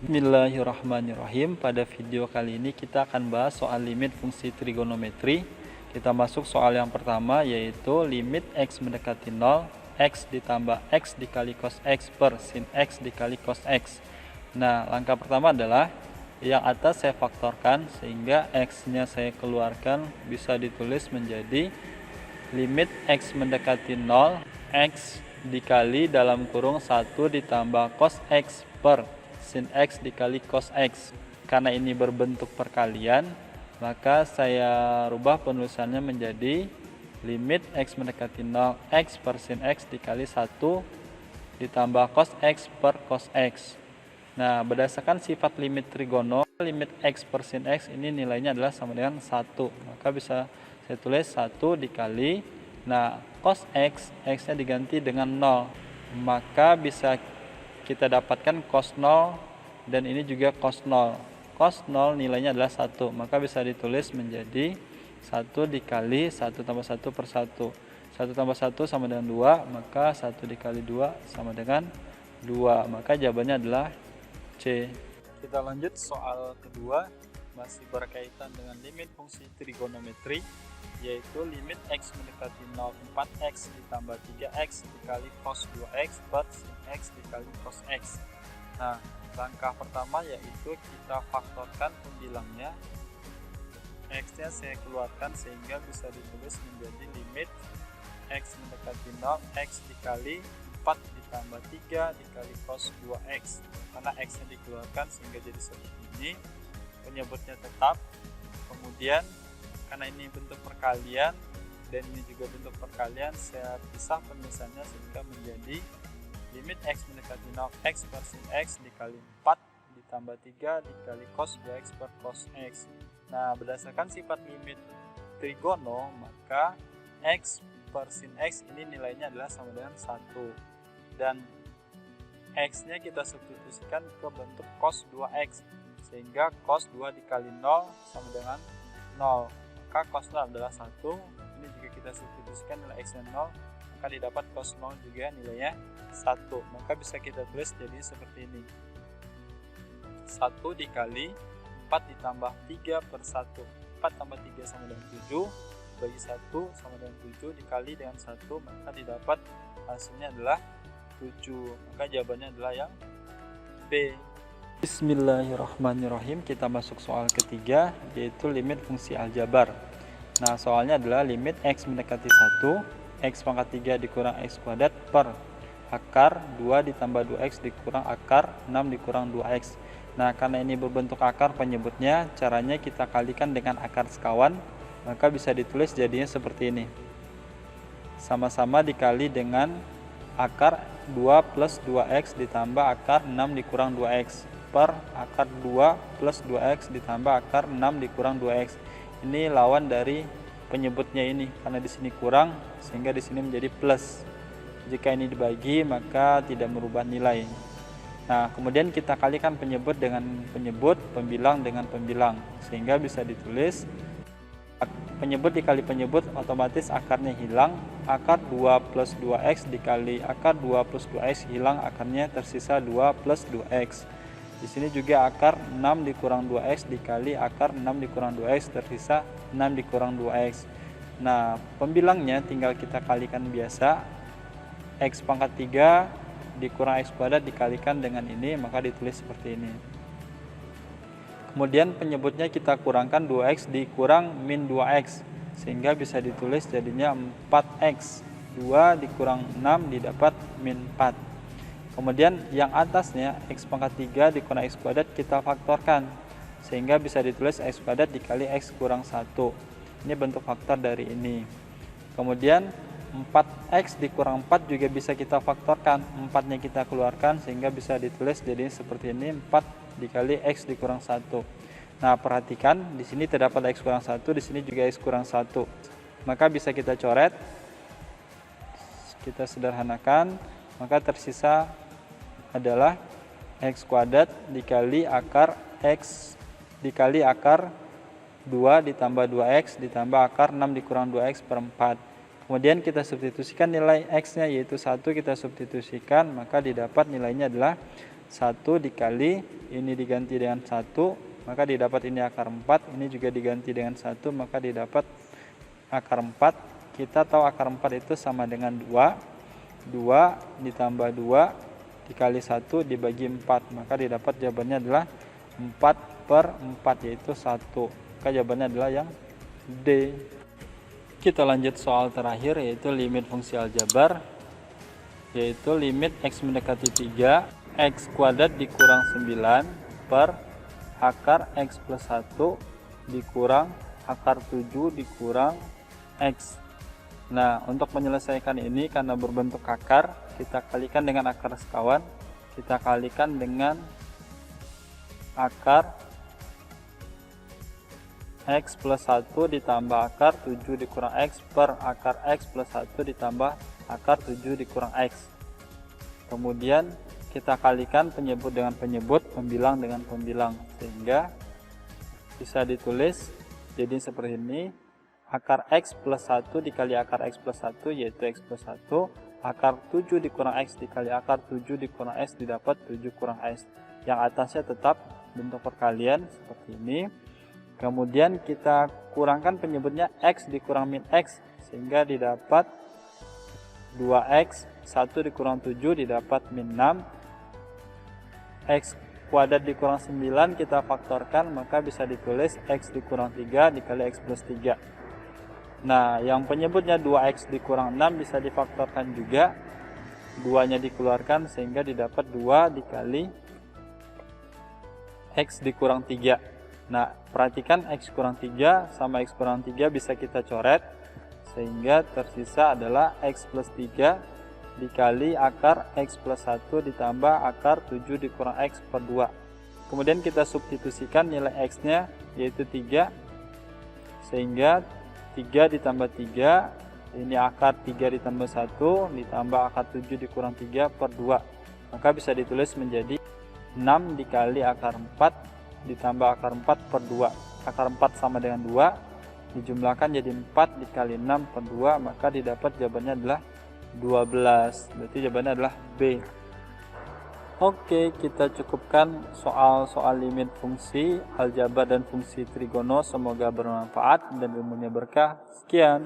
Bismillahirrahmanirrahim. Pada video kali ini kita akan bahas soal limit fungsi trigonometri. Kita masuk soal yang pertama, yaitu limit x mendekati 0, x ditambah x dikali cos x per sin x dikali cos x. Nah, langkah pertama adalah yang atas saya faktorkan sehingga x-nya saya keluarkan, bisa ditulis menjadi limit x mendekati 0, x dikali dalam kurung 1 ditambah cos x per sin x dikali cos x. Karena ini berbentuk perkalian, maka saya rubah penulisannya menjadi limit x mendekati 0, x per sin x dikali 1 ditambah cos x per cos x. Nah, berdasarkan sifat limit trigono, limit x per sin x ini nilainya adalah sama dengan 1. Maka bisa saya tulis 1 dikali, nah cos x, x-nya diganti dengan 0. Maka bisa kita dapatkan cos 0 dan ini juga cos 0. Cos 0 nilainya adalah 1, maka bisa ditulis menjadi 1 dikali 1 tambah 1 per 1. 1 tambah 1 sama dengan 2, maka 1 dikali 2 sama dengan 2. Maka jawabannya adalah C. Kita lanjut soal kedua, masih berkaitan dengan limit fungsi trigonometri, yaitu limit x mendekati 0, 4x ditambah 3x dikali cos 2x per sin x dikali cos x. Nah, langkah pertama yaitu kita faktorkan pembilangnya. X-nya saya keluarkan sehingga bisa ditulis menjadi limit x mendekati 0, x dikali 4 ditambah 3 dikali cos 2x. Karena x-nya dikeluarkan sehingga jadi seperti ini, penyebutnya tetap. Kemudian karena ini bentuk perkalian dan ini juga bentuk perkalian, saya pisah penulisannya sehingga menjadi limit x mendekati 0, x per sin x dikali 4 ditambah 3 dikali cos 2x per cos x. Nah, berdasarkan sifat limit trigono, maka x per sin x ini nilainya adalah sama dengan 1. Dan x-nya kita substitusikan ke bentuk cos 2x, sehingga cos 2 dikali 0 sama dengan 0. Maka cos 0 adalah 1, ini juga kita substitusikan nilai x-nya 0, maka didapat cos 0 juga nilainya 1. Maka bisa kita tulis jadi seperti ini. 1 dikali 4 ditambah 3 per 1. 4 tambah 3 sama dengan 7, bagi 1 sama dengan 7, dikali dengan 1, maka didapat hasilnya adalah 7. Maka jawabannya adalah yang B. Bismillahirrahmanirrahim. Kita masuk soal ketiga, yaitu limit fungsi aljabar. Nah, soalnya adalah limit x mendekati 1, x pangkat 3 dikurang x kuadrat per akar 2 ditambah 2x dikurang akar 6 dikurang 2x. Nah, karena ini berbentuk akar penyebutnya, caranya kita kalikan dengan akar sekawan, maka bisa ditulis jadinya seperti ini. Sama-sama dikali dengan akar 2 plus 2x ditambah akar 6 dikurang 2x per akar 2 plus 2x ditambah akar 6 dikurang 2x. Ini lawan dari penyebutnya ini, karena di sini kurang sehingga di sini menjadi plus. Jika ini dibagi maka tidak merubah nilai. Nah, kemudian kita kalikan penyebut dengan penyebut, pembilang dengan pembilang, sehingga bisa ditulis penyebut dikali penyebut, otomatis akarnya hilang. Akar 2 plus 2x dikali akar 2 plus 2x hilang, akarnya tersisa 2 plus 2x. Di sini juga akar 6 dikurang 2x dikali akar 6 dikurang 2x, tersisa 6 dikurang 2x. Nah, pembilangnya tinggal kita kalikan biasa. X pangkat 3 dikurang x kuadrat dikalikan dengan ini, maka ditulis seperti ini. Kemudian penyebutnya kita kurangkan 2x dikurang min 2x, sehingga bisa ditulis jadinya 4x. 2 dikurang 6 didapat min 4. Kemudian yang atasnya x pangkat 3 dikurang x kuadrat kita faktorkan, sehingga bisa ditulis x kuadrat dikali x kurang 1. Ini bentuk faktor dari ini. Kemudian 4x dikurang 4 juga bisa kita faktorkan, 4-nya kita keluarkan sehingga bisa ditulis jadi seperti ini, 4 dikali x dikurang 1. Nah, perhatikan di sini terdapat x kurang 1, di sini juga x kurang 1. Maka bisa kita coret, kita sederhanakan, maka tersisa adalah x kuadrat dikali akar x dikali akar 2 ditambah 2x ditambah akar 6 dikurang 2x per 4. Kemudian kita substitusikan nilai x-nya, yaitu 1 kita substitusikan, maka didapat nilainya adalah 1 dikali ini diganti dengan 1, maka didapat ini akar 4, ini juga diganti dengan 1, maka didapat akar 4. Kita tahu akar 4 itu sama dengan 2. 2 ditambah 2 dikali 1 dibagi 4, maka didapat jawabannya adalah 4/4, yaitu 1. Maka jawabannya adalah yang D. Kita lanjut soal terakhir, yaitu limit fungsi aljabar, yaitu limit X mendekati 3, X kuadrat dikurang 9 per akar X plus 1 dikurang akar 7 dikurang X. Nah, untuk menyelesaikan ini karena berbentuk akar, kita kalikan dengan akar sekawan, kita kalikan dengan akar X plus 1 ditambah akar 7 dikurang X per akar X plus 1 ditambah akar 7 dikurang X. Kemudian kita kalikan penyebut dengan penyebut, pembilang dengan pembilang, sehingga bisa ditulis jadi seperti ini. Akar X plus 1 dikali akar X plus 1 yaitu X plus 1, akar 7 dikurang X dikali akar 7 dikurang X didapat 7 kurang X. Yang atasnya tetap bentuk perkalian seperti ini. Kemudian kita kurangkan penyebutnya X dikurang min X, sehingga didapat 2X, 1 dikurang 7 didapat min 6. X kuadrat dikurang 9 kita faktorkan, maka bisa ditulis X dikurang 3 dikali X plus 3. Nah, yang penyebutnya 2X dikurang 6 bisa difaktorkan juga, 2-nya dikeluarkan sehingga didapat 2 dikali X dikurang 3. Nah, perhatikan X kurang 3 sama X kurang 3 bisa kita coret, sehingga tersisa adalah X plus 3 dikali akar X plus 1 ditambah akar 7 dikurang X per 2. Kemudian kita substitusikan nilai X-nya yaitu 3, sehingga 3 ditambah 3, ini akar 3 ditambah 1 ditambah akar 7 dikurang 3 per 2. Maka bisa ditulis menjadi 6 dikali akar 4 ditambah akar 4 per 2. Akar 4 sama dengan 2, dijumlahkan jadi 4 dikali 6 per 2, maka didapat jawabannya adalah 12. Berarti jawabannya adalah B. Oke, kita cukupkan soal-soal limit fungsi aljabar dan fungsi trigono. Semoga bermanfaat dan ilmunya berkah. Sekian.